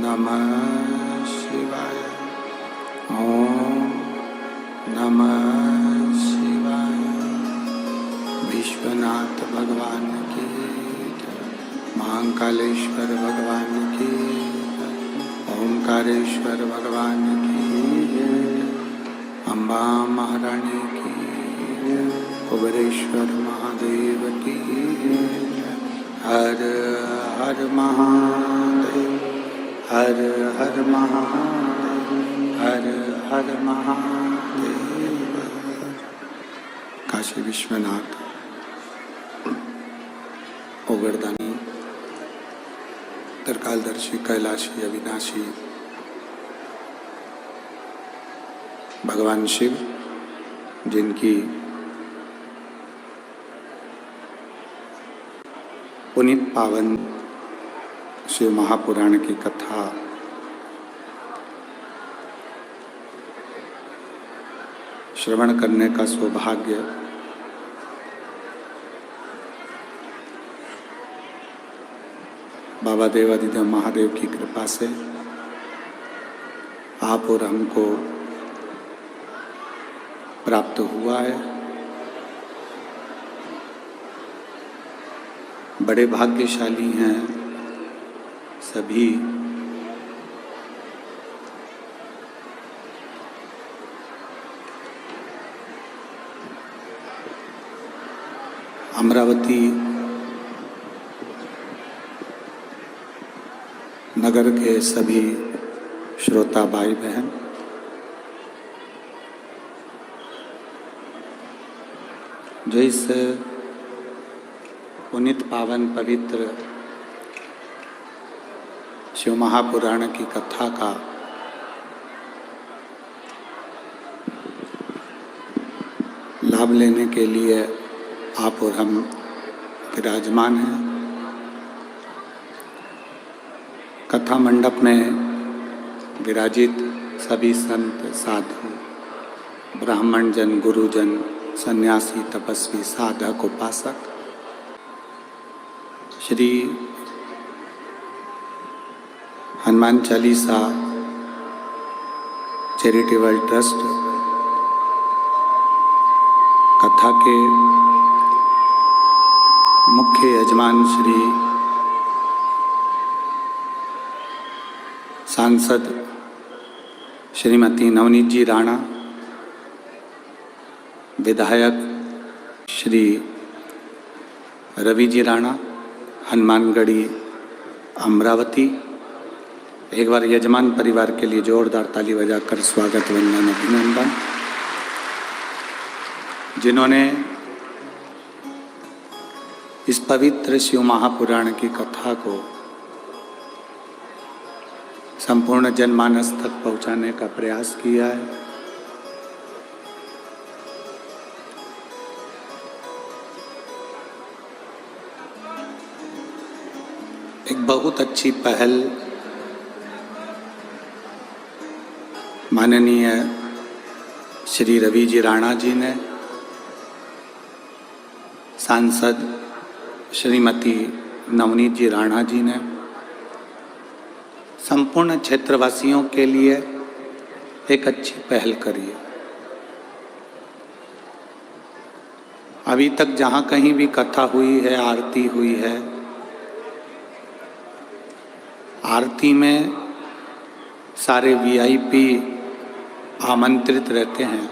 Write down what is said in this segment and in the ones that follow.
नमः शिवाय। ओम नमः शिवाय। विश्वनाथ भगवान की जय। महाकालेश्वर भगवान की जय। ओंकारेश्वर भगवान की जय। अम्बा महारानी की जय। कुबेरेश्वर महादेव की जय। हर हर महादेव, हर हर महादेव, हर हर महादेव। काशी विश्वनाथ ओगरदानी त्रिकालदर्शी कैलाशी अविनाशी भगवान शिव, जिनकी पुनीत पावन शिव महापुराण की कथा श्रवण करने का सौभाग्य बाबा देवादिदेव महादेव की कृपा से आप और हमको प्राप्त हुआ है। बड़े भाग्यशाली हैं सभी अमरावती नगर के सभी श्रोता भाई बहन, जो इस पुनित पावन पवित्र शिव महापुराण की कथा का लाभ लेने के लिए आप और हम विराजमान हैं। कथा मंडप में विराजित सभी संत साधु, ब्राह्मण जन, गुरुजन, सन्यासी, तपस्वी, साधक, उपासक, श्री हनुमान चालीसा चैरिटेबल ट्रस्ट कथा के मुख्य यजमान श्री सांसद श्रीमती नवनीत जी राणा, विधायक श्री रवि जी राणा, हनुमानगढ़ी अमरावती, एक बार यजमान परिवार के लिए जोरदार ताली बजाकर स्वागत, वंदन, अभिनंदन। जिन्होंने इस पवित्र शिव महापुराण की कथा को संपूर्ण जनमानस तक पहुंचाने का प्रयास किया है। एक बहुत अच्छी पहल माननीय श्री रवि जी राणा जी ने, सांसद श्रीमती नवनीत जी राणा जी ने संपूर्ण क्षेत्रवासियों के लिए एक अच्छी पहल करी है। अभी तक जहाँ कहीं भी कथा हुई है, आरती हुई है, आरती में सारे वीआईपी आमंत्रित रहते हैं,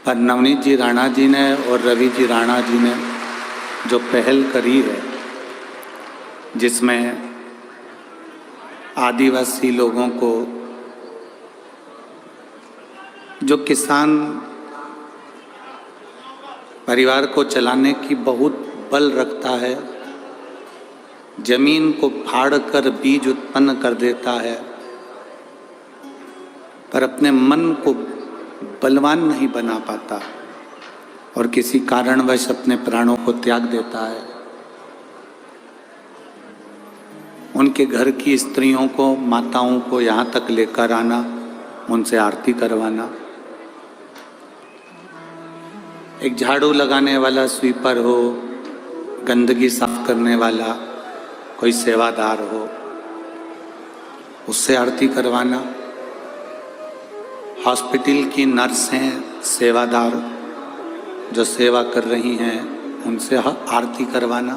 पर नवनीत जी राणा जी ने और रवि जी राणा जी ने जो पहल करी है, जिसमें आदिवासी लोगों को, जो किसान परिवार को चलाने की बहुत बल रखता है, जमीन को फाड़ कर बीज उत्पन्न कर देता है, पर अपने मन को बलवान नहीं बना पाता और किसी कारणवश अपने प्राणों को त्याग देता है। उनके घर की स्त्रियों को, माताओं को यहाँ तक लेकर आना, उनसे आरती करवाना। एक झाड़ू लगाने वाला स्वीपर हो, गंदगी साफ करने वाला कोई सेवादार हो, उससे आरती करवाना। हॉस्पिटल की नर्सें, सेवादार जो सेवा कर रही हैं, उनसे आरती करवाना।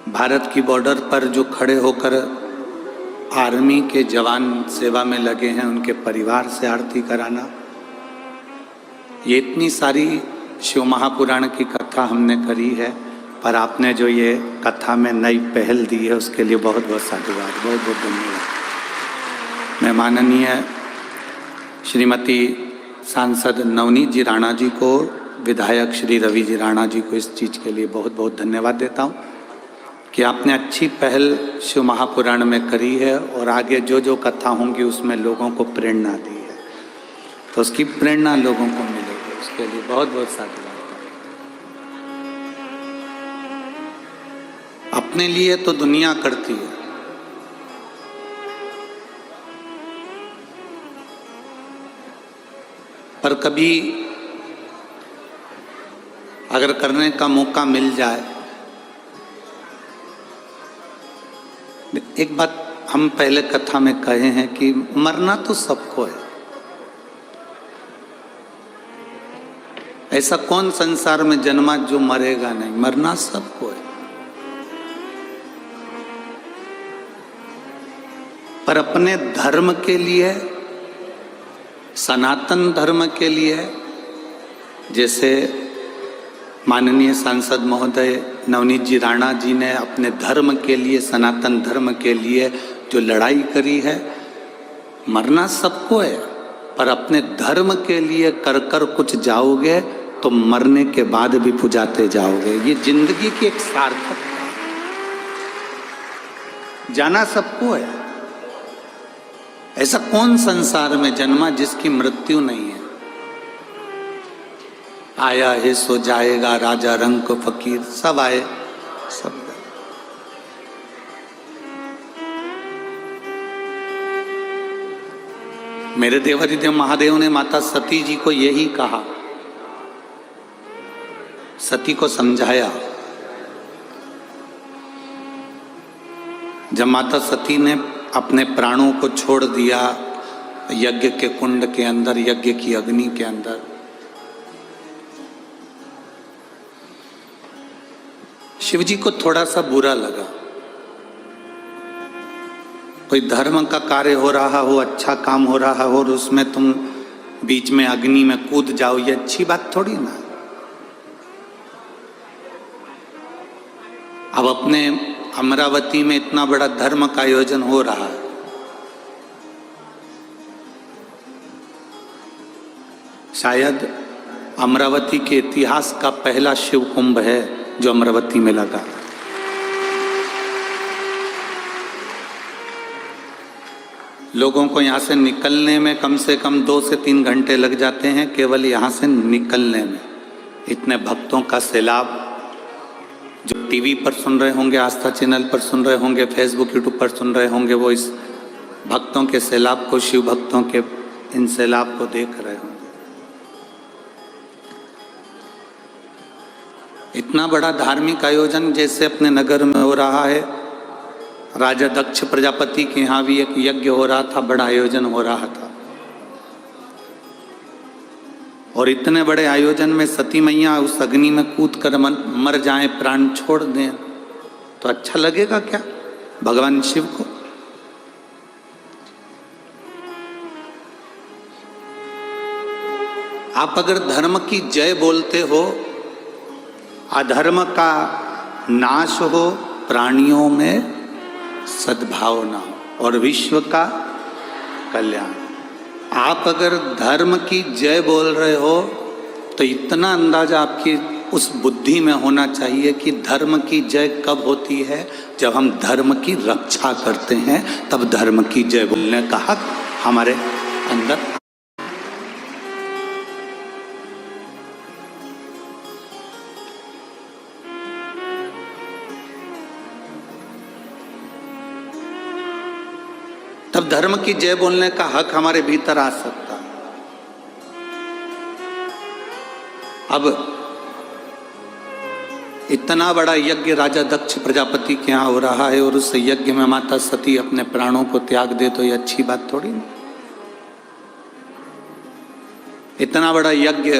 भारत की बॉर्डर पर जो खड़े होकर आर्मी के जवान सेवा में लगे हैं, उनके परिवार से आरती कराना। ये इतनी सारी शिव महापुराण की कथा हमने करी है, पर आपने जो ये कथा में नई पहल दी है, उसके लिए बहुत बहुत साधुवाद, बहुत बहुत धन्यवाद। मैं माननीय श्रीमती सांसद नवनीत जी राणा जी को, विधायक श्री रवि जी राणा जी को इस चीज़ के लिए बहुत बहुत धन्यवाद देता हूँ कि आपने अच्छी पहल शिव महापुराण में करी है और आगे जो जो कथा होंगी उसमें लोगों को प्रेरणा दी है, तो उसकी प्रेरणा लोगों को मिलेगी। उसके लिए बहुत बहुत साधुवाद। अपने लिए तो दुनिया करती है, पर कभी अगर करने का मौका मिल जाए, एक बात हम पहले कथा में कहे हैं कि मरना तो सबको है। ऐसा कौन संसार में जन्मा जो मरेगा नहीं? मरना सबको है, पर अपने धर्म के लिए, सनातन धर्म के लिए, जैसे माननीय सांसद महोदय नवनीत जी राणा जी ने अपने धर्म के लिए, सनातन धर्म के लिए जो लड़ाई करी है, मरना सबको है, पर अपने धर्म के लिए कर कर कुछ जाओगे तो मरने के बाद भी पुजाते जाओगे। ये जिंदगी की एक सार्थकता। जाना सबको है। ऐसा कौन संसार में जन्मा जिसकी मृत्यु नहीं है? आया है सो जाएगा, राजा रंक फकीर, सब आए सब गए। मेरे देवाधिदेव महादेव ने माता सती जी को यही कहा, सती को समझाया। जब माता सती ने अपने प्राणों को छोड़ दिया यज्ञ के कुंड के अंदर, यज्ञ की अग्नि के अंदर, शिव जी को थोड़ा सा बुरा लगा। कोई धर्म का कार्य हो रहा हो, अच्छा काम हो रहा हो, और उसमें तुम बीच में अग्नि में कूद जाओ, ये अच्छी बात थोड़ी ना। अब अपने अमरावती में इतना बड़ा धर्म का आयोजन हो रहा है, शायद अमरावती के इतिहास का पहला शिव कुंभ है जो अमरावती में लगा। लोगों को यहाँ से निकलने में कम से कम 2 से 3 घंटे लग जाते हैं, केवल यहाँ से निकलने में। इतने भक्तों का सैलाब, जो टीवी पर सुन रहे होंगे, आस्था चैनल पर सुन रहे होंगे, फेसबुक यूट्यूब पर सुन रहे होंगे, वो इस भक्तों के सैलाब को, शिव भक्तों के इन सैलाब को देख रहे होंगे। इतना बड़ा धार्मिक आयोजन जैसे अपने नगर में हो रहा है, राजा दक्ष प्रजापति के यहाँ भी एक यज्ञ हो रहा था, बड़ा आयोजन हो रहा था। और इतने बड़े आयोजन में सती मैया उस अग्नि में कूद कर मर जाएं, प्राण छोड़ दें, तो अच्छा लगेगा क्या भगवान शिव को? आप अगर धर्म की जय बोलते हो, अधर्म का नाश हो, प्राणियों में सद्भावना हो और विश्व का कल्याण। आप अगर धर्म की जय बोल रहे हो तो इतना अंदाजा आपकी उस बुद्धि में होना चाहिए कि धर्म की जय कब होती है? जब हम धर्म की रक्षा करते हैं, तब धर्म की जय बोलने का हक हमारे अंदर। तब धर्म की जय बोलने का हक हमारे भीतर आ सकता है। अब इतना बड़ा यज्ञ राजा दक्ष प्रजापति के यहाँ हो रहा है और उस यज्ञ में माता सती अपने प्राणों को त्याग दे, तो ये अच्छी बात थोड़ी नहीं। इतना बड़ा यज्ञ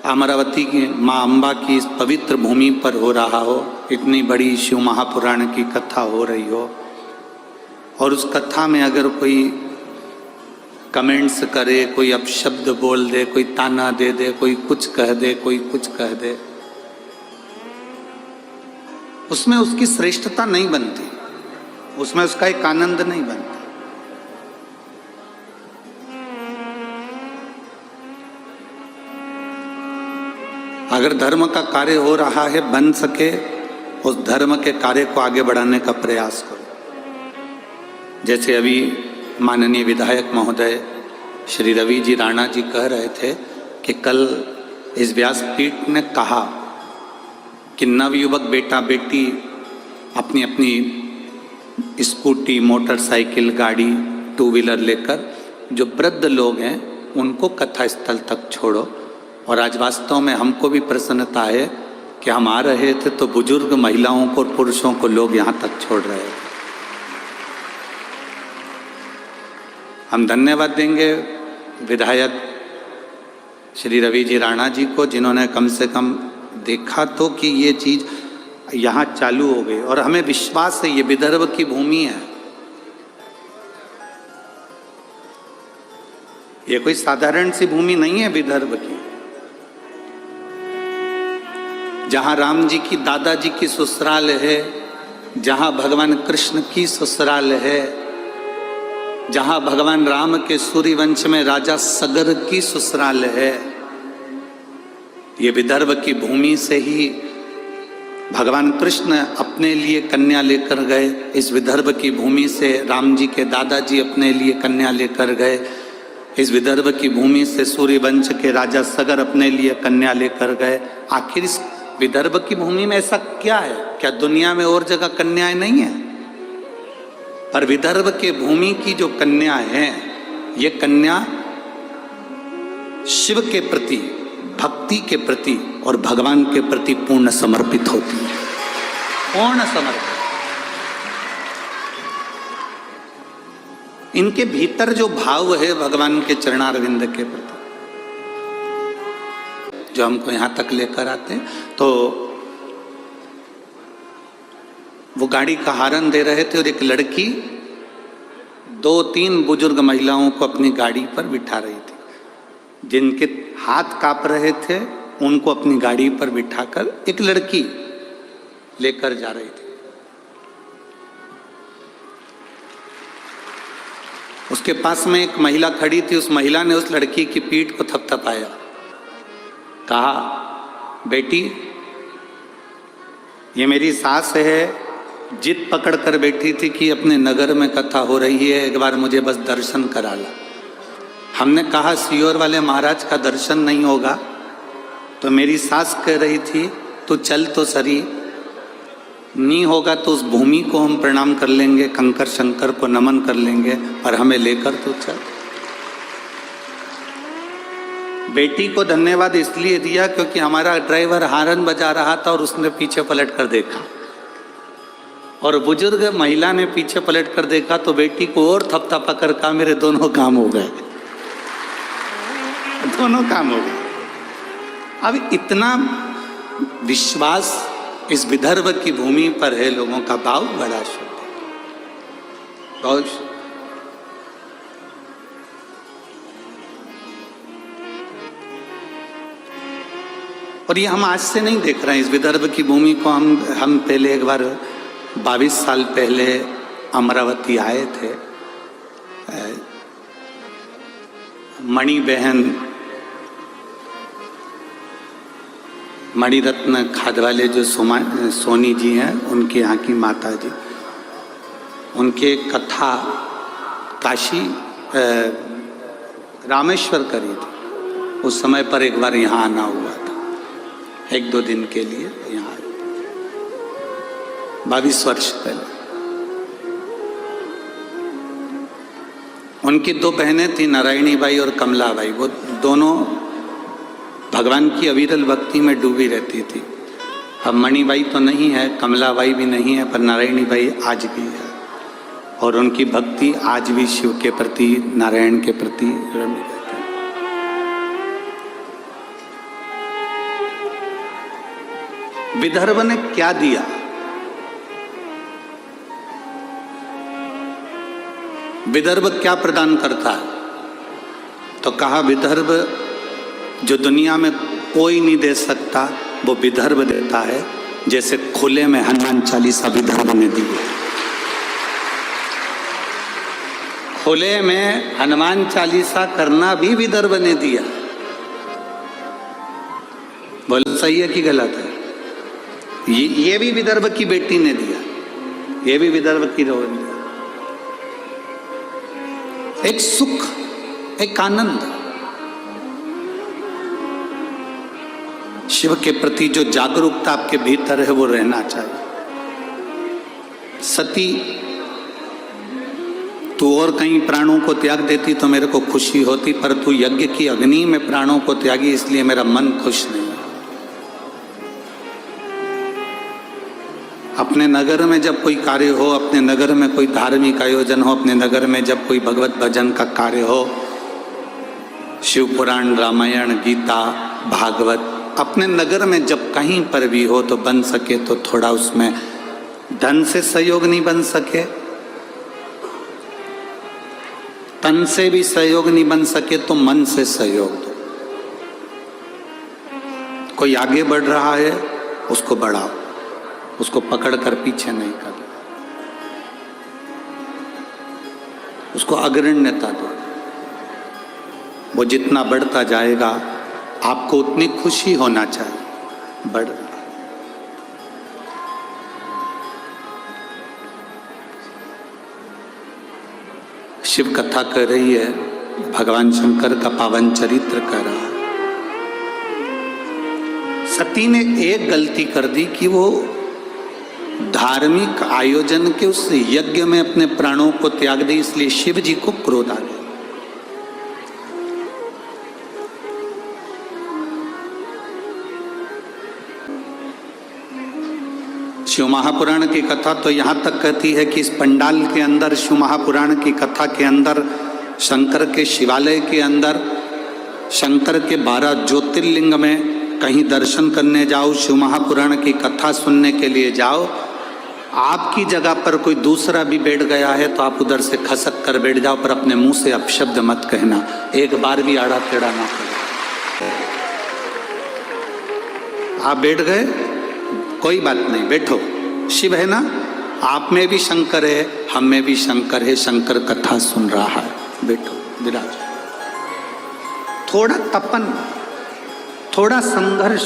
अमरावती की माँ अम्बा की इस पवित्र भूमि पर हो रहा हो, इतनी बड़ी शिव महापुराण की कथा हो रही हो, और उस कथा में अगर कोई कमेंट्स करे, कोई अपशब्द बोल दे, कोई ताना दे दे, कोई कुछ कह दे, कोई कुछ कह दे, उसमें उसकी श्रेष्ठता नहीं बनती, उसमें उसका एक आनंद नहीं बनता। अगर धर्म का कार्य हो रहा है, बन सके उस धर्म के कार्य को आगे बढ़ाने का प्रयास करो। जैसे अभी माननीय विधायक महोदय श्री रवि जी राणा जी कह रहे थे कि कल इस व्यासपीठ ने कहा कि नवयुवक बेटा बेटी अपनी अपनी स्कूटी, मोटरसाइकिल, गाड़ी, 2 व्हीलर लेकर जो वृद्ध लोग हैं उनको कथा स्थल तक छोड़ो। और आज वास्तव में हमको भी प्रसन्नता है कि हम आ रहे थे तो बुजुर्ग महिलाओं को और पुरुषों को लोग यहाँ तक छोड़ रहे थे। हम धन्यवाद देंगे विधायक श्री रवि जी राणा जी को, जिन्होंने कम से कम देखा तो कि ये चीज़ यहाँ चालू हो गई। और हमें विश्वास है ये विदर्भ की भूमि है, ये कोई साधारण सी भूमि नहीं है विदर्भ की, जहाँ राम जी की दादाजी की ससुराल है, जहाँ भगवान कृष्ण की ससुराल है, जहाँ भगवान राम के सूर्यवंश में राजा सगर की ससुराल है, ये विदर्भ की भूमि से ही भगवान कृष्ण अपने लिए कन्या लेकर गए। इस विदर्भ की भूमि से राम जी के दादाजी अपने लिए कन्या लेकर गए। इस विदर्भ की भूमि से सूर्यवंश के राजा सगर अपने लिए कन्या लेकर गए। आखिर इस विदर्भ की भूमि में ऐसा क्या है? क्या दुनिया में और जगह कन्याएं नहीं है? पर विदर्भ के भूमि की जो कन्या है, ये कन्या शिव के प्रति, भक्ति के प्रति और भगवान के प्रति पूर्ण समर्पित होती है। पूर्ण समर्पित। इनके भीतर जो भाव है भगवान के चरणारविंद के प्रति, जो हमको यहां तक लेकर आते हैं, तो वो गाड़ी का हॉर्न दे रहे थे और एक लड़की 2-3 बुजुर्ग महिलाओं को अपनी गाड़ी पर बिठा रही थी। जिनके हाथ कांप रहे थे उनको अपनी गाड़ी पर बिठाकर एक लड़की लेकर जा रही थी। उसके पास में एक महिला खड़ी थी। उस महिला ने उस लड़की की पीठ को थपथपाया, कहा, बेटी, ये मेरी सास है, जिद पकड़ कर बैठी थी कि अपने नगर में कथा हो रही है, एक बार मुझे बस दर्शन करा ला। हमने कहा सियोर वाले महाराज का दर्शन नहीं होगा, तो मेरी सास कह रही थी तो चल तो सरी, नहीं होगा तो उस भूमि को हम प्रणाम कर लेंगे, कंकर शंकर को नमन कर लेंगे, पर हमें लेकर तो चल। बेटी को धन्यवाद इसलिए दिया क्योंकि हमारा ड्राइवर हॉर्न बजा रहा था और उसने पीछे पलट कर देखा, और बुजुर्ग महिला ने पीछे पलट कर देखा तो बेटी को और थपथपा कर कहा, मेरे दोनों काम हो गए, दोनों काम हो गए। अब इतना विश्वास इस विदर्भ की भूमि पर है, लोगों का भाव बड़ा शुद्ध है, बहुत शुद्ध। और ये हम आज से नहीं देख रहे हैं। इस विदर्भ की भूमि को हम पहले एक बार 22 साल पहले अमरावती आए थे। मणि बहन, मणिरत्न खाद वाले जो सोनी जी हैं, उनके यहाँ की माता जी, उनके कथा काशी रामेश्वर करी थी। उस समय पर एक बार यहाँ आना हुआ था, 1-2 दिन के लिए यहाँ, 22 वर्ष पहले। उनकी 2 बहनें थी, नारायणी बाई और कमला बाई। वो दोनों भगवान की अविरल भक्ति में डूबी रहती थी। अब मणिबाई तो नहीं है, कमला बाई भी नहीं है, पर नारायणी बाई आज भी है, और उनकी भक्ति आज भी शिव के प्रति, नारायण के प्रति रमी रहती है। विदर्भ ने क्या दिया? विदर्भ क्या प्रदान करता है? तो कहा, विदर्भ जो दुनिया में कोई नहीं दे सकता वो विदर्भ देता है। जैसे खुले में हनुमान चालीसा विदर्भ ने दी, खुले में हनुमान चालीसा करना भी विदर्भ ने दिया। बोलो सही है कि गलत है? ये भी विदर्भ की बेटी ने दिया, ये भी विदर्भ की रोहन दिया। एक सुख, एक आनंद, शिव के प्रति जो जागरूकता आपके भीतर है वो रहना चाहिए। सती, तू और कहीं प्राणों को त्याग देती तो मेरे को खुशी होती, पर तू यज्ञ की अग्नि में प्राणों को त्यागी, इसलिए मेरा मन खुश नहीं है। अपने नगर में जब कोई कार्य हो, अपने नगर में कोई धार्मिक आयोजन हो, अपने नगर में जब कोई भगवत भजन का कार्य हो, शिव पुराण, रामायण, गीता, भागवत, अपने नगर में जब कहीं पर भी हो तो बन सके तो थोड़ा उसमें धन से सहयोग नहीं बन सके, तन से भी सहयोग नहीं बन सके तो मन से सहयोग दो। कोई आगे बढ़ रहा है उसको बढ़ाओ, उसको पकड़कर पीछे नहीं करना, उसको अग्रण्यता दो। वो जितना बढ़ता जाएगा आपको उतनी खुशी होना चाहिए। बढ़ शिव कथा कर रही है, भगवान शंकर का पावन चरित्र कर रहा है। सती ने एक गलती कर दी कि वो धार्मिक आयोजन के उस यज्ञ में अपने प्राणों को त्याग दी, इसलिए शिव जी को क्रोध आ गया। शिव महापुराण की कथा तो यहाँ तक कहती है कि इस पंडाल के अंदर, शिव महापुराण की कथा के अंदर, शंकर के शिवालय के अंदर, शंकर के 12 ज्योतिर्लिंग में कहीं दर्शन करने जाओ, शिव महापुराण की कथा सुनने के लिए जाओ, आपकी जगह पर कोई दूसरा भी बैठ गया है तो आप उधर से खसक कर बैठ जाओ, पर अपने मुंह से अपशब्द मत कहना, एक बार भी आड़ा टेढ़ा ना करो। आप बैठ गए, कोई बात नहीं, बैठो, शिव है ना, आप में भी शंकर है, हम में भी शंकर है, शंकर कथा सुन रहा है, बैठो, विराज। थोड़ा तपन, थोड़ा संघर्ष,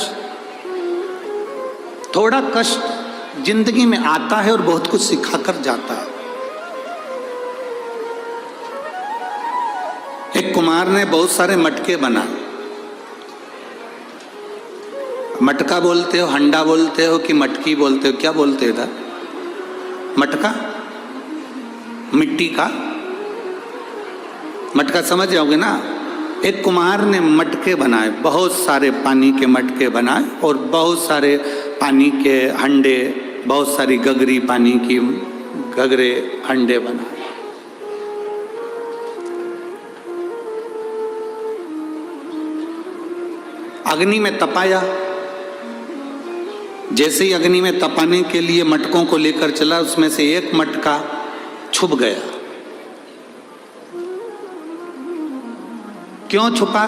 थोड़ा कष्ट जिंदगी में आता है और बहुत कुछ सिखा कर जाता है। एक कुमार ने बहुत सारे मटके बनाए। मटका बोलते हो, हंडा बोलते हो कि मटकी बोलते हो, क्या बोलते हो इधर? मटका, मिट्टी का मटका समझ जाओगे ना। एक कुम्हार ने मटके बनाए, बहुत सारे पानी के मटके बनाए और बहुत सारे पानी के हंडे, बहुत सारी गगरी पानी की गगरे हंडे बनाए। अग्नि में तपाया। जैसे ही अग्नि में तपाने के लिए मटकों को लेकर चला, उसमें से एक मटका छुप गया। क्यों छुपा?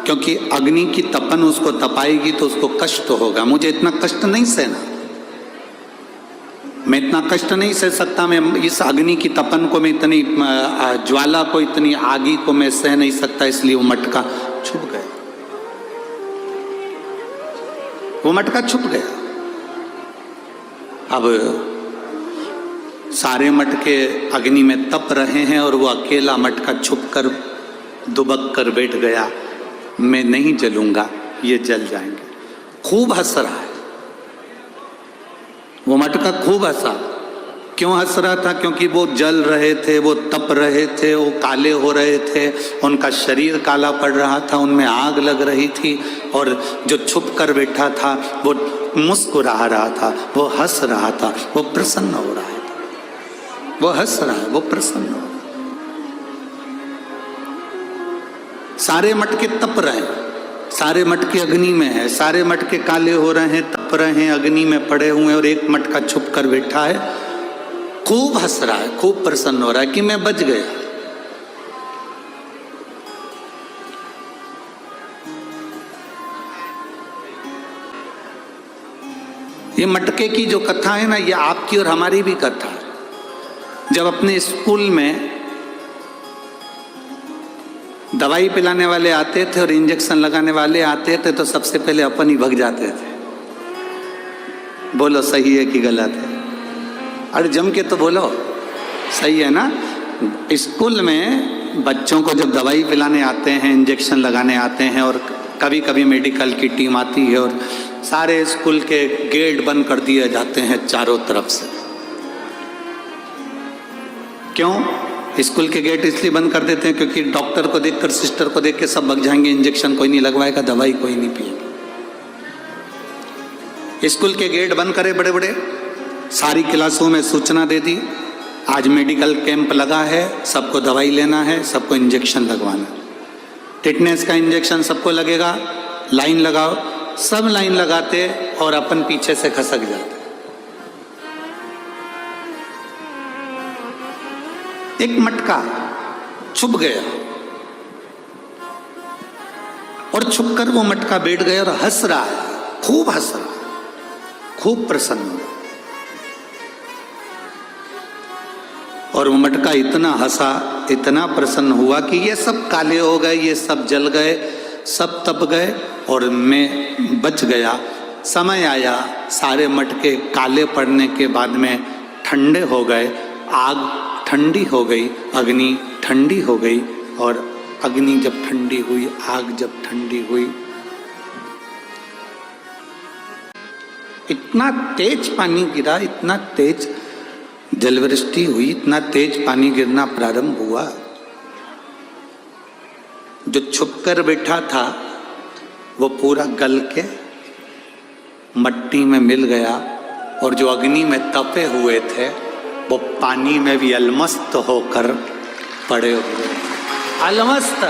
क्योंकि अग्नि की तपन उसको तपाएगी तो उसको कष्ट होगा। मुझे इतना कष्ट नहीं सहना, मैं इतना कष्ट नहीं सह सकता, मैं इस अग्नि की तपन को, मैं इतनी ज्वाला को, इतनी आगी को मैं सह नहीं सकता, इसलिए वो मटका छुप गया। वो मटका छुप गया। अब सारे मटके अग्नि में तप रहे हैं और वो अकेला मटका छुपकर दुबक कर बैठ गया, मैं नहीं जलूंगा, ये जल जाएंगे। खूब हंस रहा है वो मटका, खूब हंसा। क्यों हंस रहा था? क्योंकि वो जल रहे थे, वो तप रहे थे, वो काले हो रहे थे, उनका शरीर काला पड़ रहा था, उनमें आग लग रही थी, और जो छुप कर बैठा था वो मुस्कुरा रहा था, वो हंस रहा था, वो प्रसन्न हो रहा है। वो हंस रहा है, वो प्रसन्न हो रहा है। सारे मटके तप रहे हैं, सारे मटके अग्नि में है, सारे मटके काले हो रहे हैं, तप रहे हैं, अग्नि में पड़े हुए हैं, और एक मटका छुप कर बैठा है, खूब हंस रहा है, खूब प्रसन्न हो रहा है कि मैं बच गया। ये मटके की जो कथा है ना, ये आपकी और हमारी भी कथा है। जब अपने स्कूल में दवाई पिलाने वाले आते थे और इंजेक्शन लगाने वाले आते थे तो सबसे पहले अपन ही भग जाते थे। बोलो सही है कि गलत है? अरे जम के तो बोलो, सही है ना। स्कूल में बच्चों को जब दवाई पिलाने आते हैं, इंजेक्शन लगाने आते हैं, और कभी कभी मेडिकल की टीम आती है और सारे स्कूल के गेट बंद कर दिए जाते हैं चारों तरफ से। क्यों स्कूल के गेट इसलिए बंद कर देते हैं? क्योंकि डॉक्टर को देखकर, सिस्टर को देख के सब भग जाएंगे, इंजेक्शन कोई नहीं लगवाएगा, दवाई कोई नहीं पिएगा। स्कूल के गेट बंद करे बड़े बड़े, सारी क्लासों में सूचना दे दी, आज मेडिकल कैंप लगा है, सबको दवाई लेना है, सबको इंजेक्शन लगवाना है। टिटनेस का इंजेक्शन सबको लगेगा, लाइन लगाओ। सब लाइन लगाते और अपन पीछे से खसक जाते। एक मटका छुप गया और छुपकर वो मटका बैठ गया और हंस रहा है, खूब हंस रहा है, खूब प्रसन्न हुआ। और वो मटका इतना हंसा, इतना प्रसन्न हुआ कि ये सब काले हो गए, ये सब जल गए, सब तप गए और मैं बच गया। समय आया, सारे मटके काले पड़ने के बाद में ठंडे हो गए, आग ठंडी हो गई, अग्नि ठंडी हो गई, और अग्नि जब ठंडी हुई, आग जब ठंडी हुई, इतना तेज पानी गिरा, इतना तेज जलवृष्टि हुई, इतना तेज पानी गिरना प्रारंभ हुआ, जो छुपकर बैठा था वो पूरा गल के मट्टी में मिल गया, और जो अग्नि में तपे हुए थे वो पानी में भी अलमस्त होकर पड़े हुए। अलमस्त।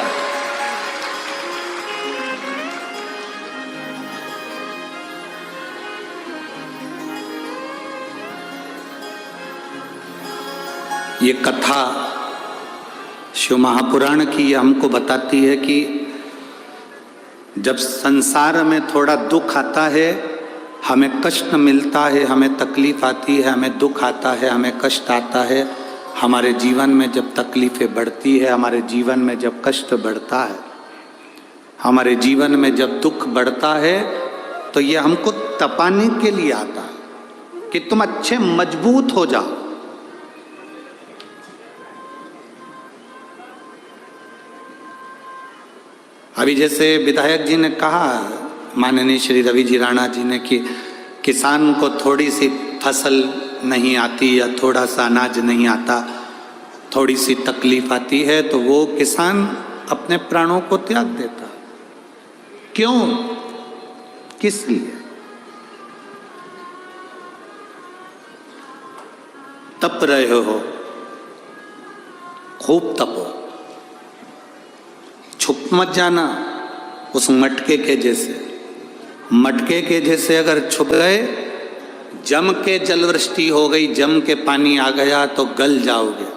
ये कथा शिव महापुराण की ये हमको बताती है कि जब संसार में थोड़ा दुख आता है, हमें कष्ट मिलता है, हमें तकलीफ आती है, हमें दुख आता है, हमें कष्ट आता है, हमारे जीवन में जब तकलीफें बढ़ती है, हमारे जीवन में जब कष्ट बढ़ता है, हमारे जीवन में जब दुख बढ़ता है, तो ये हमको तपाने के लिए आता है कि तुम अच्छे मजबूत हो जाओ। अभी जैसे विधायक जी ने कहा, माननीय श्री रवि जी राणा जी ने, कि किसान को थोड़ी सी फसल नहीं आती या थोड़ा सा अनाज नहीं आता, थोड़ी सी तकलीफ आती है तो वो किसान अपने प्राणों को त्याग देता। क्यों? किस लिए? तप रहे हो, खूब तपो, छुप मत जाना उस मटके के जैसे। मटके के जैसे अगर छुप गए, जम के जलवृष्टि हो गई, जम के पानी आ गया तो गल जाओगे।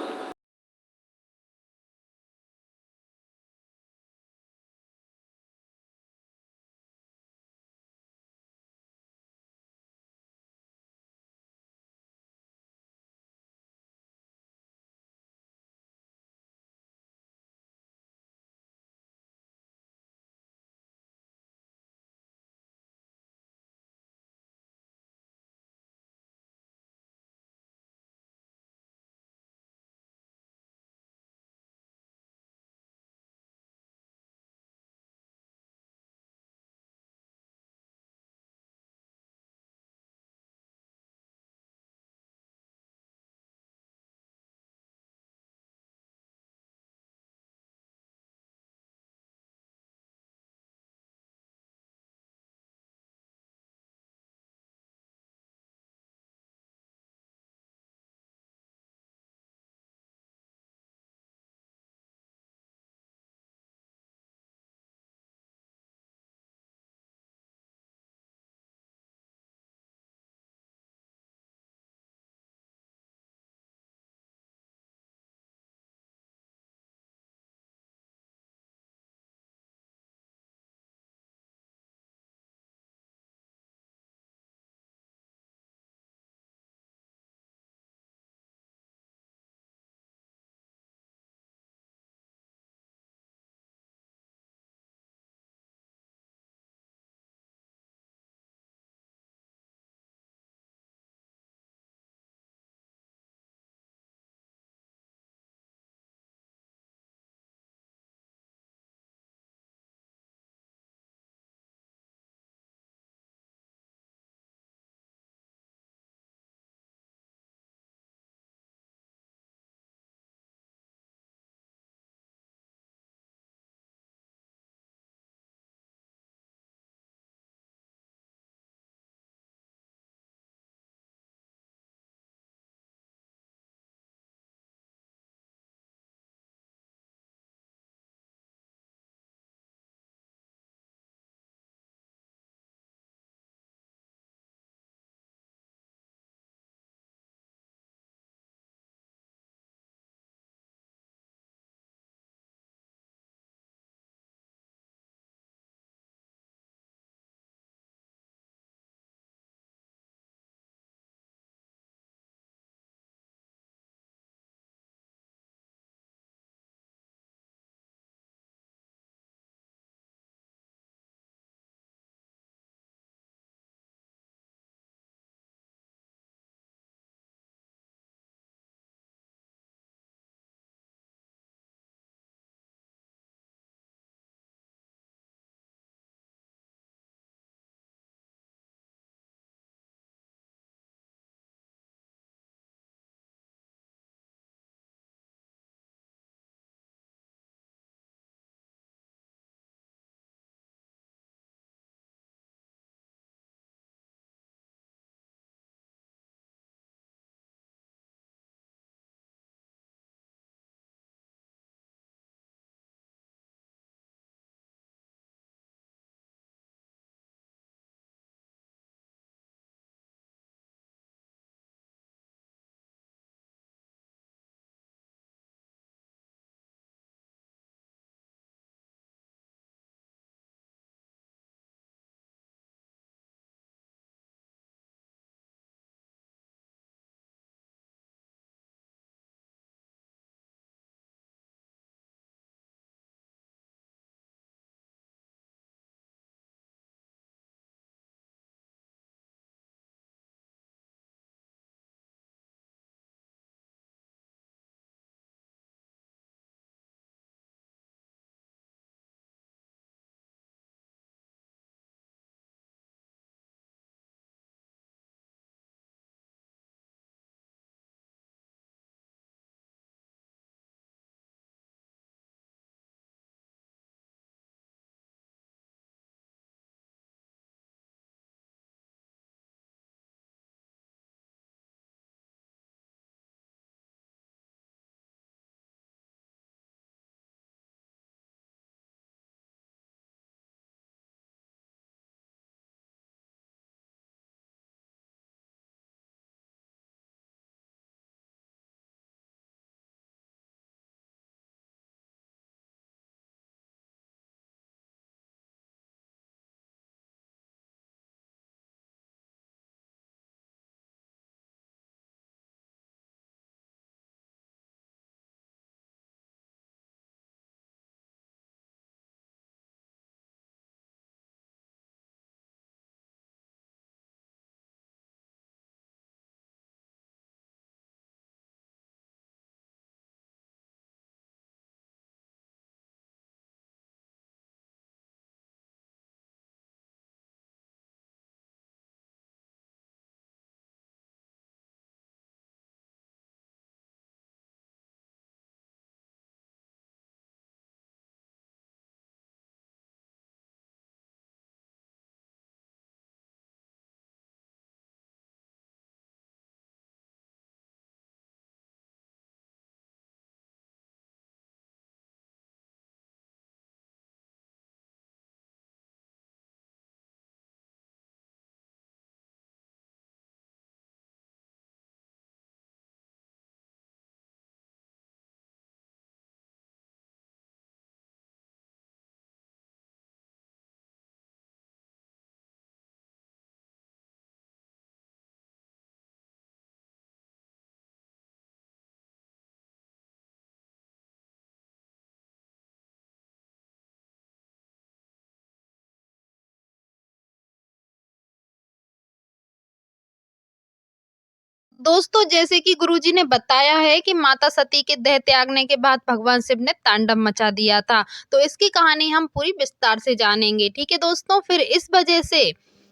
दोस्तों, जैसे कि गुरुजी ने बताया है कि माता सती के देह त्यागने के बाद भगवान शिव ने तांडव मचा दिया था, तो इसकी कहानी हम पूरी विस्तार से जानेंगे। ठीक है दोस्तों, फिर इस वजह से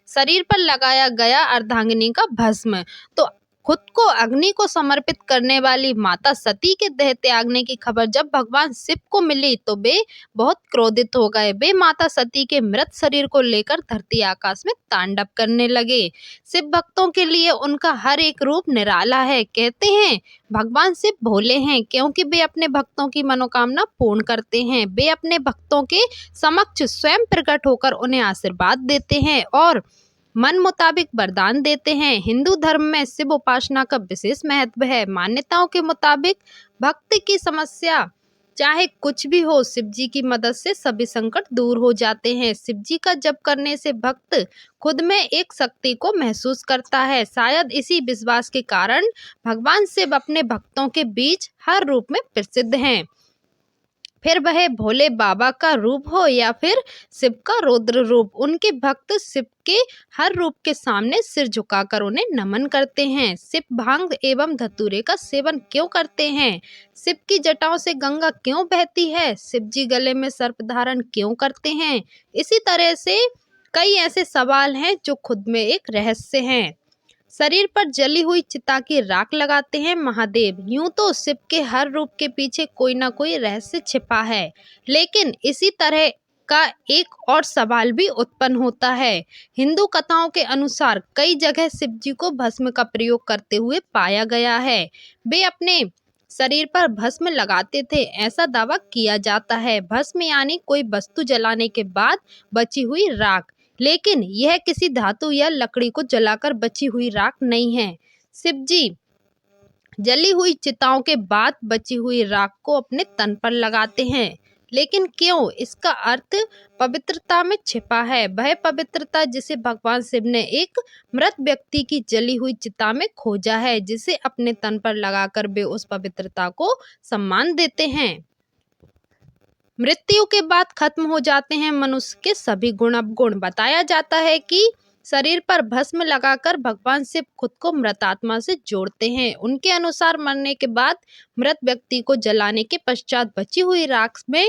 शरीर पर लगाया गया अर्धांगिनी का भस्म, तो खुद को अग्नि को समर्पित करने वाली माता सती के देह त्यागने की खबर जब भगवान शिव को मिली तो वे बहुत क्रोधित हो गए। वे माता सती के मृत शरीर को लेकर धरती आकाश में तांडव करने लगे। शिव भक्तों के लिए उनका हर एक रूप निराला है। कहते हैं भगवान शिव भोले हैं क्योंकि वे अपने भक्तों की मनोकामना पूर्ण करते हैं। वे अपने भक्तों के समक्ष स्वयं प्रकट होकर उन्हें आशीर्वाद देते हैं और मन मुताबिक वरदान देते हैं। हिंदू धर्म में शिव उपासना का विशेष महत्व है। मान्यताओं के मुताबिक भक्त की समस्या चाहे कुछ भी हो, शिव जी की मदद से सभी संकट दूर हो जाते हैं। शिव जी का जप करने से भक्त खुद में एक शक्ति को महसूस करता है। शायद इसी विश्वास के कारण भगवान शिव अपने भक्तों के बीच हर रूप में प्रसिद्ध हैं। फिर वह भोले बाबा का रूप हो या फिर शिव का रौद्र रूप, उनके भक्त शिव के हर रूप के सामने सिर झुकाकर उन्हें नमन करते हैं। शिव भांग एवं धतूरे का सेवन क्यों करते हैं? शिव की जटाओं से गंगा क्यों बहती है? शिव जी गले में सर्प धारण क्यों करते हैं? इसी तरह से कई ऐसे सवाल हैं जो खुद में एक रहस्य हैं। शरीर पर जली हुई चिता की राख लगाते हैं महादेव। यूं तो शिव के हर रूप के पीछे कोई ना कोई रहस्य छिपा है, लेकिन इसी तरह का एक और सवाल भी उत्पन्न होता है। हिंदू कथाओं के अनुसार कई जगह शिव जी को भस्म का प्रयोग करते हुए पाया गया है। वे अपने शरीर पर भस्म लगाते थे, ऐसा दावा किया जाता है। भस्म यानी कोई वस्तु जलाने के बाद बची हुई राख, लेकिन यह किसी धातु या लकड़ी को जलाकर बची हुई राख नहीं है। शिव जी जली हुई चिताओं के बाद बची हुई राख को अपने तन पर लगाते हैं, लेकिन क्यों? इसका अर्थ पवित्रता में छिपा है। वह पवित्रता जिसे भगवान शिव ने एक मृत व्यक्ति की जली हुई चिता में खोजा है, जिसे अपने तन पर लगाकर वे उस पवित्रता को सम्मान देते हैं। मृत्यु के बाद खत्म हो जाते हैं मनुष्य के सभी गुण अवगुण। बताया जाता है कि शरीर पर भस्म लगाकर भगवान शिव खुद को मृत आत्मा से जोड़ते हैं। उनके अनुसार मरने के बाद मृत व्यक्ति को जलाने के पश्चात बची हुई राख में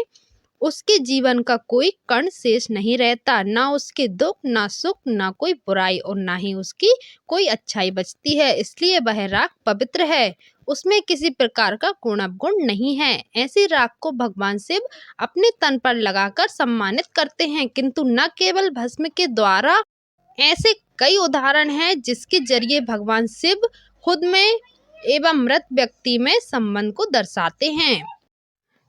उसके जीवन का कोई कण शेष नहीं रहता। ना उसके दुख, ना सुख, ना कोई बुराई और ना ही उसकी कोई अच्छाई बचती है। इसलिए वह राख पवित्र है, उसमें किसी प्रकार का गुण अवगुण नहीं है। ऐसी राख को भगवान शिव अपने तन पर लगाकर सम्मानित करते हैं, किंतु न केवल भस्म के द्वारा। ऐसे कई उदाहरण हैं जिसके जरिए भगवान शिव खुद में एवं मृत व्यक्ति में संबंध को दर्शाते हैं।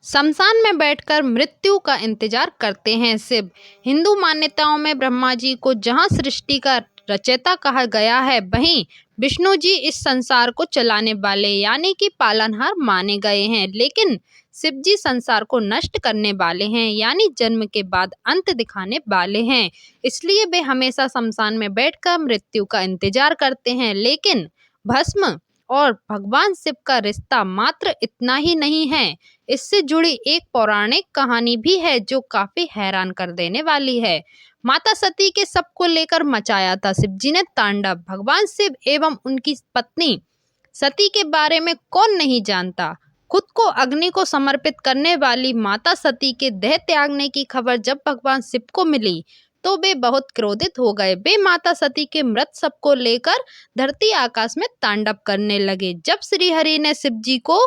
शमशान में बैठकर मृत्यु का इंतजार करते हैं शिव। हिंदू मान्यताओं में ब्रह्मा जी को जहां सृष्टि का रचयिता कहा गया है, वहीं विष्णु जी इस संसार को चलाने वाले यानी कि पालनहार माने गए हैं। लेकिन शिव जी संसार को नष्ट करने वाले हैं, यानी जन्म के बाद अंत दिखाने वाले हैं। इसलिए वे हमेशा शमशान में बैठकर मृत्यु का इंतजार करते हैं। लेकिन भस्म और भगवान शिव का रिश्ता मात्र इतना ही नहीं है, इससे जुड़ी एक पौराणिक कहानी भी है जो काफी हैरान कर देने वाली है। माता सती के शव को लेकर मचाया था शिव जी ने तांडव। भगवान शिव एवं उनकी पत्नी सती के बारे में कौन नहीं जानता। खुद को अग्नि को समर्पित करने वाली माता सती के देह त्यागने की खबर जब भगवान शिव को मिली तो वे बहुत क्रोधित हो गए। वे माता सती के मृत शव को लेकर धरती आकाश में तांडव करने लगे। जब श्री हरि ने शिव जी को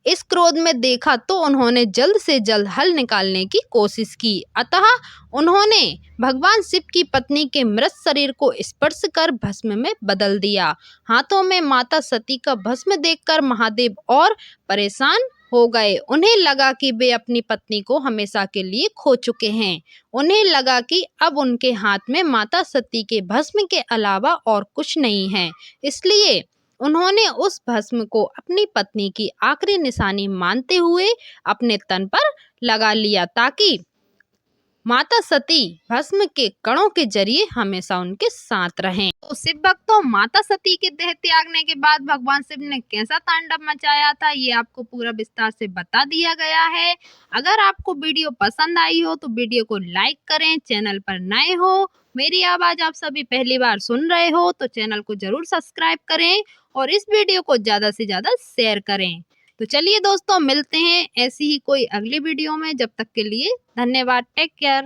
इस क्रोध में देखा तो उन्होंने जल्द से जल्द हल निकालने की कोशिश की। अतः उन्होंने भगवान शिव की पत्नी के मृत शरीर को स्पर्श कर भस्म में बदल दिया। हाथों में माता सती का भस्म देखकर महादेव और परेशान हो गए। उन्हें लगा कि वे अपनी पत्नी को हमेशा के लिए खो चुके हैं। उन्हें लगा कि अब उनके हाथ में माता सती के भस्म के अलावा और कुछ नहीं है। इसलिए उन्होंने उस भस्म को अपनी पत्नी की आखिरी निशानी मानते हुए अपने तन पर लगा लिया ताकि माता सती भस्म के कणों के जरिए हमेशा उनके साथ रहें। तो शिव भक्तों, माता सती के देह त्यागने के बाद भगवान शिव ने कैसा तांडव मचाया था, ये आपको पूरा विस्तार से बता दिया गया है। अगर आपको वीडियो पसंद आई हो तो वीडियो को लाइक करें। चैनल पर नए हो, मेरी आवाज आप सभी पहली बार सुन रहे हो तो चैनल को जरूर सब्सक्राइब करें और इस वीडियो को ज्यादा से ज्यादा शेयर करें। तो चलिए दोस्तों, मिलते हैं ऐसी ही कोई अगली वीडियो में। जब तक के लिए धन्यवाद। Take care.